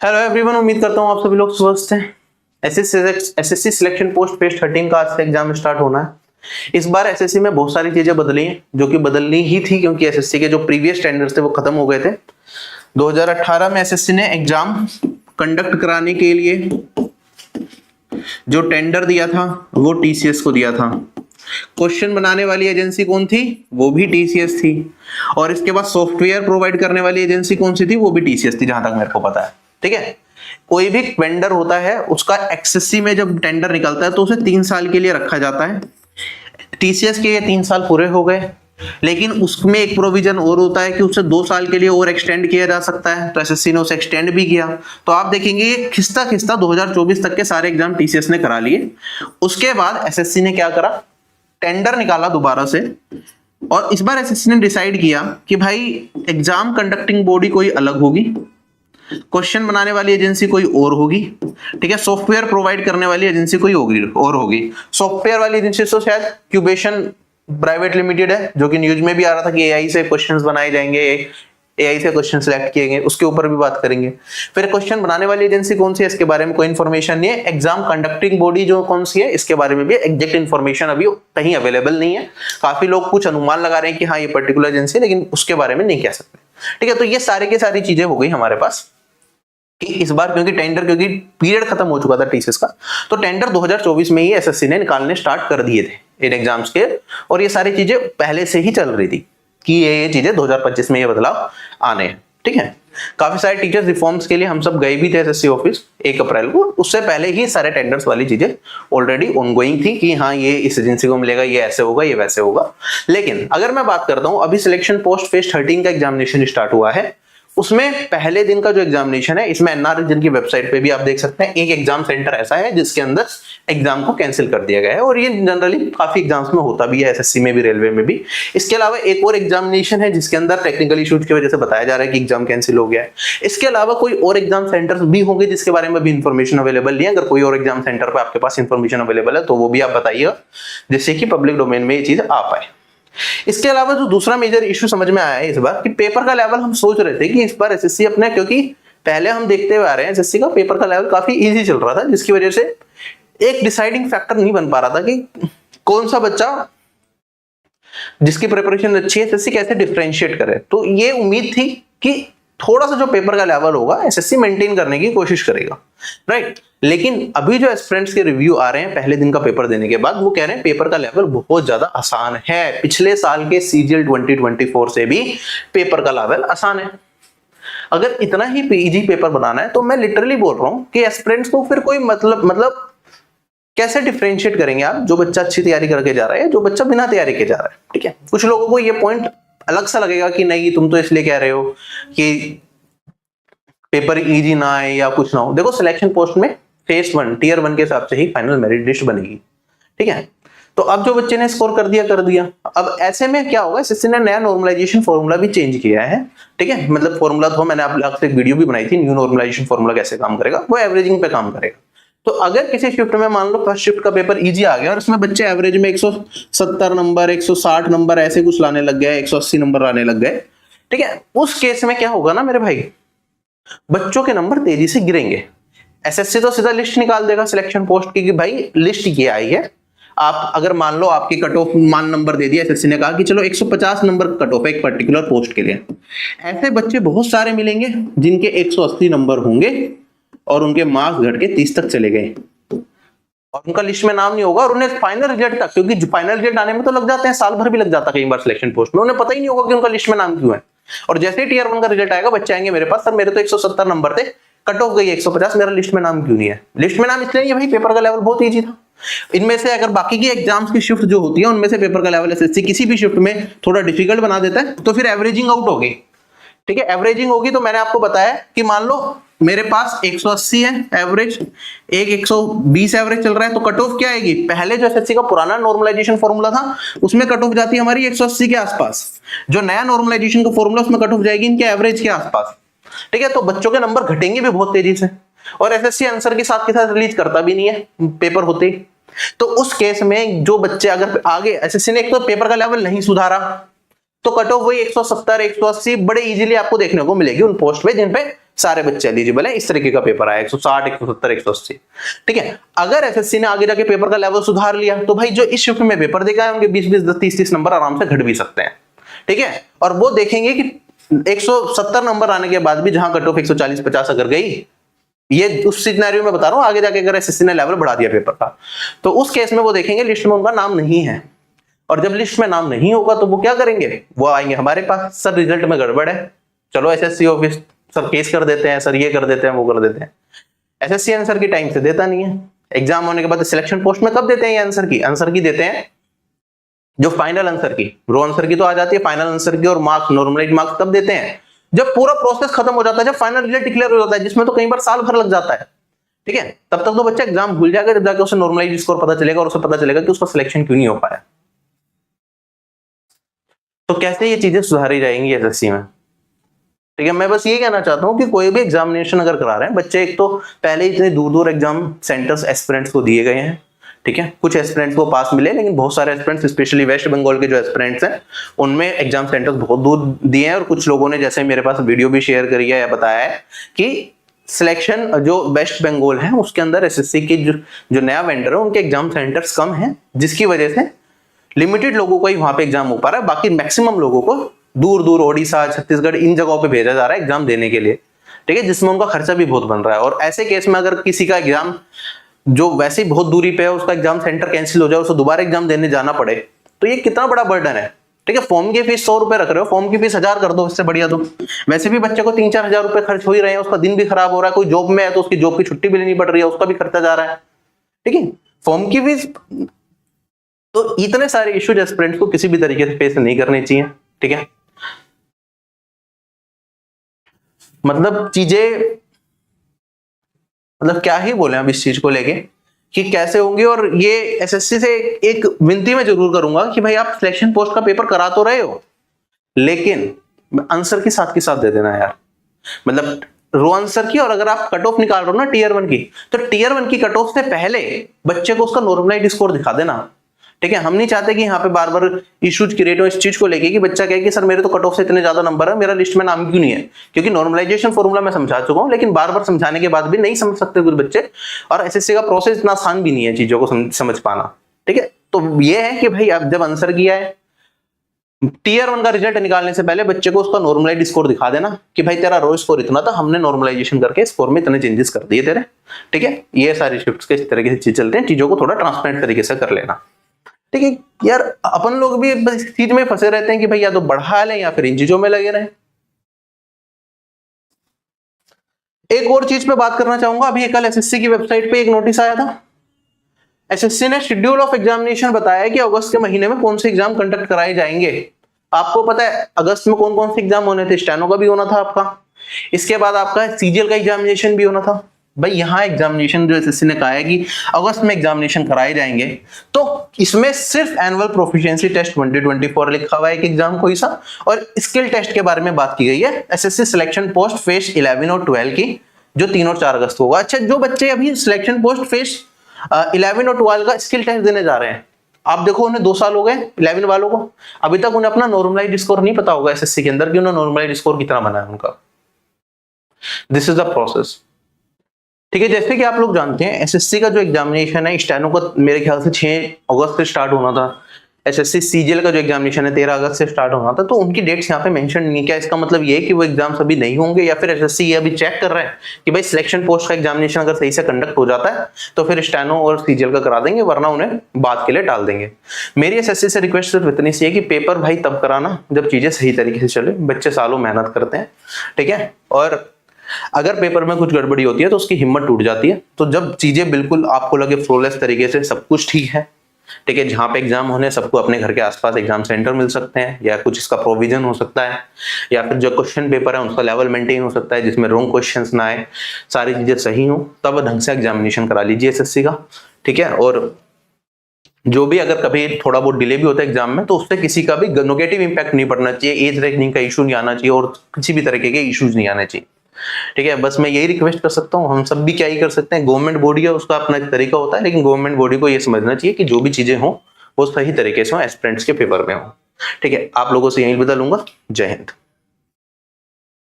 Hello everyone, उम्मीद करता हूँ आप सभी लोग स्वस्थ हैं। एसएससी सिलेक्शन पोस्ट फेज 13 का आज से एग्जाम स्टार्ट होना है। इस बार एसएससी में बहुत सारी चीजें बदली हैं जो कि बदलनी ही थी, क्योंकि एसएससी के जो प्रीवियस स्टैंडर्ड्स थे वो खत्म हो गए थे। 2018 में एसएससी ने एग्जाम कंडक्ट कराने के लिए जो टेंडर दिया था वो टीसीएस को दिया था। क्वेश्चन बनाने वाली एजेंसी कौन थी? वो भी टीसीएस थी। और इसके बाद सॉफ्टवेयर प्रोवाइड करने वाली एजेंसी कौन सी थी? वो भी टीसीएस थी, जहां तक मेरे को पता है। ठीक है, कोई भी वेंडर होता है उसका एसएससी में जब टेंडर निकलता है तो उसे 3 साल के लिए रखा जाता है। टीसीएस के ये 3 साल पूरे हो गए, लेकिन उसमें एक प्रोविजन और होता है कि उसे 2 साल के लिए और एक्सटेंड किया जा सकता है। तो एसएससी ने उसे एक्सटेंड भी किया। तो आप देखेंगे ये खिस्ता खिस्ता 2024 तक के सारे एग्जाम टीसीएस ने करा लिए। उसके बाद एसएससी ने क्या करा? टेंडर निकाला दोबारा से, और इस बार एसएससी ने डिसाइड किया कि भाई एग्जाम कंडक्टिंग बॉडी कोई अलग होगी, क्वेश्चन बनाने वाली एजेंसी कोई और होगी, ठीक है, सॉफ्टवेयर प्रोवाइड करने वाली एजेंसी कोई होगी। सॉफ्टवेयर वाली एजेंसी तो शायद क्यूबेशन प्राइवेट लिमिटेड है, जो कि न्यूज में भी आ रहा था कि एआई से क्वेश्चंस बनाए जाएंगे, एआई से क्वेश्चन सिलेक्ट किए गए, उसके ऊपर भी बात करेंगे। फिर क्वेश्चन बनाने वाली एजेंसी कौन सी है, इसके बारे में कोई इन्फॉर्मेशन नहीं है। एग्जाम कंडक्टिंग बॉडी जो कौन सी है, इसके बारे में भी एग्जैक्ट इन्फॉर्मेशन अभी कहीं अवेलेबल नहीं है। काफी लोग कुछ अनुमान लगा रहे हैं कि हाँ ये पर्टिकुलर एजेंसी है, लेकिन उसके बारे में नहीं कह सकते। ठीक है, तो ये सारे की सारी चीजें हो गई हमारे पास कि इस बार क्योंकि पीरियड खत्म हो चुका था टीसीएस का, तो टेंडर 2024 में ही एसएससी ने निकालने स्टार्ट कर दिए थे इन एग्जाम्स के। और ये सारी चीजें पहले से ही चल रही थी कि ये चीजें 2025 में ये बदलाव आने हैं। ठीक है, काफी सारे टीचर्स रिफॉर्म्स के लिए हम सब गए भी थे एसएससी ऑफिस 1 अप्रैल को। उससे पहले ही सारे टेंडर्स वाली चीजें ऑलरेडी ऑनगोइंग थी कि हाँ ये इस एजेंसी को मिलेगा, ये ऐसे होगा, ये वैसे होगा। लेकिन अगर मैं बात करता हूं, अभी सिलेक्शन पोस्ट फेज 13 का एग्जामिनेशन स्टार्ट हुआ है। उसमें पहले दिन का जो एग्जामिनेशन है, इसमें एनआरएस की वेबसाइट पे भी आप देख सकते हैं, एक एग्जाम सेंटर ऐसा है जिसके अंदर एग्जाम को कैंसिल कर दिया गया है। और ये जनरली काफी एग्जाम्स में होता भी है, एसएससी में भी, रेलवे में भी। इसके अलावा एक और एग्जामिनेशन है जिसके अंदर टेक्निकल इश्यूज की वजह से बताया जा रहा है कि एग्जाम कैंसिल हो गया है। इसके अलावा कोई और एग्जाम सेंटर्स भी होंगे जिसके बारे में भी इंफॉर्मेशन अवेलेबल नहीं है। अगर कोई और एग्जाम सेंटर पर आपके पास इंफॉर्मेशन अवेलेबल है तो वो भी आप बताइएगा, जिससे कि पब्लिक डोमेन में ये चीज आ पाए। इसके अलावा जो दूसरा मेजर इश्यू समझ में आया है इस बार, कि पेपर का लेवल हम सोच रहे थे कि इस बार एसएससी अपने, क्योंकि पहले हम देखते हुए आ रहे हैं एसएससी का पेपर का लेवल काफी इजी चल रहा था, जिसकी वजह से एक डिसाइडिंग फैक्टर नहीं बन पा रहा था कि कौन सा बच्चा जिसकी प्रिपरेशन अच्छी है एसएससी कैसे डिफरेंशिएट करे। तो ये उम्मीद थी कि थोड़ा सा जो पेपर का लेवल होगा एसएससी मेंटेन करने की कोशिश करेगा, राइट। लेकिन अभी जो एस्पिरेंट्स के रिव्यू आ रहे हैं पहले दिन का पेपर देने के बाद, वो कह रहे हैं पेपर का लेवल बहुत ज्यादा आसान है। पिछले साल के सीजीएल 2024 से भी पेपर का लेवल आसान है। अगर इतना ही इजी पेपर बनाना है तो मैं लिटरली बोल रहा हूं कि एस्पिरेंट्स को फिर कोई मतलब कैसे डिफरेंशिएट करेंगे आप, जो बच्चा अच्छी तैयारी करके जा रहा है, जो बच्चा बिना तैयारी के जा रहा है। ठीक है, कुछ लोगों को ये पॉइंट अलग सा लगेगा कि नहीं तुम तो इसलिए कह रहे हो कि पेपर इजी ना आए या कुछ ना हो। देखो, सिलेक्शन पोस्ट में फेज 1 टियर 1 के हिसाब से ही फाइनल मेरिट लिस्ट बनेगी। ठीक है, तो अब जो बच्चे ने स्कोर कर दिया। अब ऐसे में क्या होगा, एसएससी ने नया नॉर्मलाइजेशन फॉर्मूला भी चेंज किया है। ठीक है, मतलब फॉर्मूला तो मैंने आपसे एक वीडियो भी बनाई थी, न्यू नॉर्मलाइजेशन फॉर्मूला कैसे काम करेगा, वो एवरेजिंग पे काम करेगा। तो अगर किसी शिफ्ट में मान लो फर्स्ट शिफ्ट का पेपर इजी आ गया और इसमें बच्चे एवरेज में 170 नंबर, 160 नंबर ऐसे कुछ लाने लग गए, 180 नंबर लाने लग गए, ठीक है, उस केस में क्या होगा ना मेरे भाई, बच्चों के नंबर तेजी से गिरेंगे। एसएससी तो सीधा लिस्ट निकाल देगा सिलेक्शन पोस्ट की कि भाई लिस्ट ये आई है। आप अगर मान लो आपकी कट ऑफ मान नंबर दे दिया, एसएससी ने कहा कि चलो 150 नंबर कट ऑफ है एक पर्टिकुलर पोस्ट के लिए। ऐसे बच्चे बहुत सारे मिलेंगे जिनके 180 नंबर होंगे और उनके मार्क्स घट के 30 तक चले गए और उनका लिस्ट में नाम नहीं होगा। और उन्हें फाइनल रिजल्ट तक, क्योंकि फाइनल रिजल्ट आने में तो लग जाते हैं, साल भर भी लग जाता है कई बार सिलेक्शन पोस्ट में, उन्हें पता ही नहीं होगा कि उनका लिस्ट में नाम क्यों है। और जैसे ही टियर 1 का रिजल्ट आएगा, बच्चे आएंगे मेरे पास, सर मेरे तो 170 नंबर थे, कट ऑफ गई 150, मेरा लिस्ट में नाम क्यों नहीं है? लिस्ट में नाम इसलिए नहीं है भाई, पेपर का लेवल बहुत ईजी था। इनमें से अगर बाकी की एग्जाम्स की शिफ्ट जो होती है उनमें से पेपर का लेवल एसएससी किसी भी शिफ्ट में थोड़ा डिफिकल्ट बना देता है, तो फिर एवरेजिंग आउट होगी। ठीक है, एवरेजिंग होगी तो मैंने आपको बताया कि मान लो मेरे पास 180 है एवरेज, एक 120 एवरेज चल रहा है, तो कट ऑफ क्या आएगी? पहले जो एसएससी का पुराना नॉर्मलाइजेशन फॉर्मूला था उसमें कट ऑफ जाती है हमारी 180 के आसपास। जो नया नॉर्मलाइजेशन का फॉर्मूला उसमें कट ऑफ जाएगी इनके एवरेज के आसपास। ठीक है, तो बच्चों के नंबर घटेंगे भी बहुत तेजी से, और एसएससी आंसर के साथ रिलीज करता भी नहीं है पेपर होते ही। तो उस केस में जो बच्चे अगर आगे, एसएससी ने एक तो पेपर का लेवल नहीं सुधारा, तो कट ऑफ वही 170 180 बड़े इजीली आपको देखने को मिलेगी उन पोस्ट पे जिन पे सारे बच्चे एलिजिबल है। इस तरीके का पेपर आया 160, 170, 180। ठीक है, अगर एसएससी ने आगे जाके पेपर का लेवल सुधार लिया तो भाई जो इस शिफ्ट में पेपर देगा उनके 20-20, 30-30 नंबर आराम से घट भी सकते हैं। ठीक है, और वो देखेंगे कि 170 नंबर आने के बाद भी जहां कट ऑफ 140-50 अगर गई, ये उस सिनेरियो में बता रहा हूं, आगे जाके अगर एसएससी ने लेवल बढ़ा दिया पेपर का, तो उस केस में वो देखेंगे लिस्ट में उनका नाम नहीं है, और जब लिस्ट में नाम नहीं होगा तो वो क्या करेंगे, वो आएंगे हमारे पास, सर रिजल्ट में गड़बड़ है, चलो एसएससी ऑफिस, सर केस कर देते हैं, सर ये कर देते हैं, वो कर देते हैं। एसएससी आंसर की टाइम से देता नहीं है, एग्जाम होने के बाद सिलेक्शन पोस्ट में कब देते हैं ये आंसर की देते हैं जो फाइनल आंसर की, रो आंसर की तो आ जाती है, फाइनल आंसर की और मार्क्स, नॉर्मलाइज्ड मार्क्स कब देते हैं, जब पूरा प्रोसेस खत्म हो जाता है, जब फाइनल रिजल्ट डिक्लेयर हो जाता है, जिसमें तो कई बार साल भर लग जाता है। ठीक है, तब तक तो बच्चा एग्जाम भूल जाएगा, जब जाके उसे नॉर्मलाइज्ड स्कोर पता चलेगा और उसे पता चलेगा कि उसका सिलेक्शन क्यों नहीं हो पाया। तो कैसे ये चीजें सुधारी जाएंगी एसएससी में। ठीक है, मैं बस ये कहना चाहता हूं कि कोई भी एग्जामिनेशन अगर करा रहे हैं बच्चे, एक तो पहले इतने दूर दूर एग्जाम सेंटर्स एस्पिरेंट्स को दिए गए हैं। ठीक है, कुछ एस्पिरेंट्स को पास मिले, लेकिन बहुत सारे एस्पिरेंट्स, स्पेशली वेस्ट बंगाल के जो एस्पिरेंट्स हैं, उनमें एग्जाम सेंटर्स बहुत दूर दिए हैं। और कुछ लोगों ने जैसे मेरे पास वीडियो भी शेयर करी है या बताया है कि सिलेक्शन जो वेस्ट बंगाल है उसके अंदर एसएससी की जो नया वेंडर है उनके एग्जाम सेंटर्स कम हैं, जिसकी वजह से लिमिटेड लोगों को ही वहां पे एग्जाम हो पा रहा है, बाकी मैक्सिमम लोगों को दूर दूर ओडिशा, छत्तीसगढ़, इन जगहों पे भेजा जा रहा है एग्जाम देने के लिए। ठीक है, जिसमें उनका खर्चा भी बहुत बन रहा है। और ऐसे केस में अगर किसी का एग्जाम जो वैसे ही बहुत दूरी पे है, उसका एग्जाम सेंटर कैंसिल हो जाए, उसे दोबारा एग्जाम देने जाना पड़े, तो ये कितना बड़ा बर्डन है। ठीक है, फॉर्म की फीस 100 रुपए रख रहे हो, फॉर्म की फीस 1000 कर दो, इससे बढ़िया। तो वैसे भी बच्चे को 3-4 हजार रुपए खर्च हो ही रहे हैं, उसका दिन भी खराब हो रहा है, कोई जॉब में है तो उसकी जॉब की छुट्टी भी लेनी पड़ रही है, उसका भी खर्चा जा रहा है। ठीक है, फॉर्म की फीस, तो इतने सारे इश्यूज एस्पिरेंट्स को किसी भी तरीके से फेस नहीं करने चाहिए। ठीक है, मतलब चीजें, मतलब क्या ही बोले अब इस चीज को लेके कि कैसे होंगे। और ये एसएससी से एक विनती मैं जरूर करूंगा कि भाई आप सिलेक्शन पोस्ट का पेपर करा तो रहे हो, लेकिन आंसर की साथ दे देना यार, मतलब रो आंसर की। और अगर आप कट ऑफ निकाल रहे हो ना टीयर 1 की, तो टीयर 1 की कट ऑफ से पहले बच्चे को उसका नॉर्मलाइज्ड स्कोर दिखा देना। ठीक है, हम नहीं चाहते कि यहाँ पे बार बार इश्यूज क्रिएट हो इस चीज को लेके कि बच्चा कहे कि सर मेरे तो कट ऑफ से इतने ज्यादा नंबर है, मेरा लिस्ट में नाम क्यों नहीं है। क्योंकि नॉर्मलाइजेशन फॉर्मूला मैं समझा चुका हूँ, लेकिन बार बार समझाने के बाद भी नहीं समझ सकते कुछ बच्चे, और एसएससी का प्रोसेस इतना आसान भी नहीं है चीजों को समझ पाना। ठीक है, तो ये है कि भाई आप जब आंसर किया है, टीयर 1 का रिजल्ट निकालने से पहले बच्चे को उसका नॉर्मलाइज्ड स्कोर दिखा देना कि भाई तेरा रो स्कोर इतना था, हमने नॉर्मलाइजेशन करके स्कोर में इतने चेंजेस कर दिए तेरे। ठीक है, ये सारी शिफ्ट्स के इस तरीके से चीज चलते हैं, चीजों को थोड़ा ट्रांसपेरेंट तरीके से कर लेना। ठीक है यार, अपन लोग भी इस चीज में फंसे रहते हैं कि भाई या तो बढ़ा लें या फिर इन चीजों में लगे रहें। एक और चीज पे बात करना चाहूंगा, अभी कल एसएससी की वेबसाइट पे एक नोटिस आया था। एसएससी ने शेड्यूल ऑफ एग्जामिनेशन बताया है कि अगस्त के महीने में कौन से एग्जाम कंडक्ट कराए जाएंगे। आपको पता है अगस्त में कौन कौन से एग्जाम होने थे? स्टेनो का भी होना था आपका, इसके बाद आपका सीजीएल का एग्जामिनेशन भी होना था। भाई यहाँ एग्जामिनेशन जो एसएससी ने कहा है कि अगस्त में एग्जामिनेशन कराए जाएंगे, तो इसमें सिर्फ एनुअल प्रोफिशिएंसी टेस्ट 2024 लिखा हुआ है एक एग्जाम कोई सा, और स्किल टेस्ट के बारे में बात की गई है एसएससी सिलेक्शन पोस्ट फेज 11 और 12 की, जो 3 और 4 अगस्त को होगा। अच्छा, जो बच्चे अभी सिलेक्शन पोस्ट फेज 11 और 12 का स्किल टेस्ट देने जा रहे हैं, आप देखो उन्हें 2 साल हो गए 11 वालों को, अभी तक उन्हें अपना नॉर्मलाइज्ड स्कोर नहीं पता होगा एसएससी के अंदर कि उन्हें नॉर्मलाइज्ड स्कोर कितना बना है उनका। This is the process. ठीक है, जैसे कि आप लोग जानते हैं एसएससी का जो एग्जामिनेशन है स्टेनो का मेरे ख्याल से 6 अगस्त से स्टार्ट होना था, एसएससी सीजीएल का जो एग्जामिनेशन है 13 अगस्त से स्टार्ट होना था, तो उनकी डेट्स यहाँ पे मेंशन नहीं है। क्या इसका मतलब ये है कि वो एग्जाम्स अभी नहीं होंगे, या फिर एसएससी ये अभी चेक कर रहे हैं कि भाई सिलेक्शन पोस्ट का एग्जामिनेशन अगर सही से कंडक्ट हो जाता है तो फिर स्टेनो और सीजीएल का करा देंगे, वरना उन्हें बाद के लिए टाल देंगे। मेरी एसएससी से रिक्वेस्ट सिर्फ इतनी सी है कि पेपर भाई तब कराना जब चीजें सही तरीके से चले, बच्चे सालों मेहनत करते हैं। ठीक है, और अगर पेपर में कुछ गड़बड़ी होती है तो उसकी हिम्मत टूट जाती है। तो जब चीजें बिल्कुल आपको लगे फ्लोलेस तरीके से सब कुछ ठीक है, ठीक है, जहां पे एग्जाम होने सबको अपने घर के आसपास एग्जाम सेंटर मिल सकते हैं, या कुछ इसका प्रोविजन हो सकता है, या फिर जो क्वेश्चन पेपर है उसका लेवल मेंटेन हो सकता है जिसमें रॉन्ग क्वेश्चंस ना आए, सारी चीजें सही हो, तब ढंग से एग्जामिनेशन करा लीजिए एसएससी का। ठीक है, और जो भी अगर कभी थोड़ा बहुत डिले भी होता है एग्जाम में तो उससे किसी का भी नेगेटिव इंपैक्ट नहीं पड़ना चाहिए, एज रैंकिंग का इशू नहीं आना चाहिए, और किसी भी तरीके के इश्यूज नहीं आने चाहिए। ठीक है, बस मैं यही रिक्वेस्ट कर सकता हूँ, हम सब भी क्या ही कर सकते हैं, गवर्नमेंट बॉडी है उसका अपना एक तरीका होता है, लेकिन गवर्नमेंट बॉडी को ये समझना चाहिए कि जो भी चीजें हों वो सही तरीके से हो, एस्पिरेंट्स के पेपर में हो। ठीक है, आप लोगों से यही बता लूंगा। जय हिंद।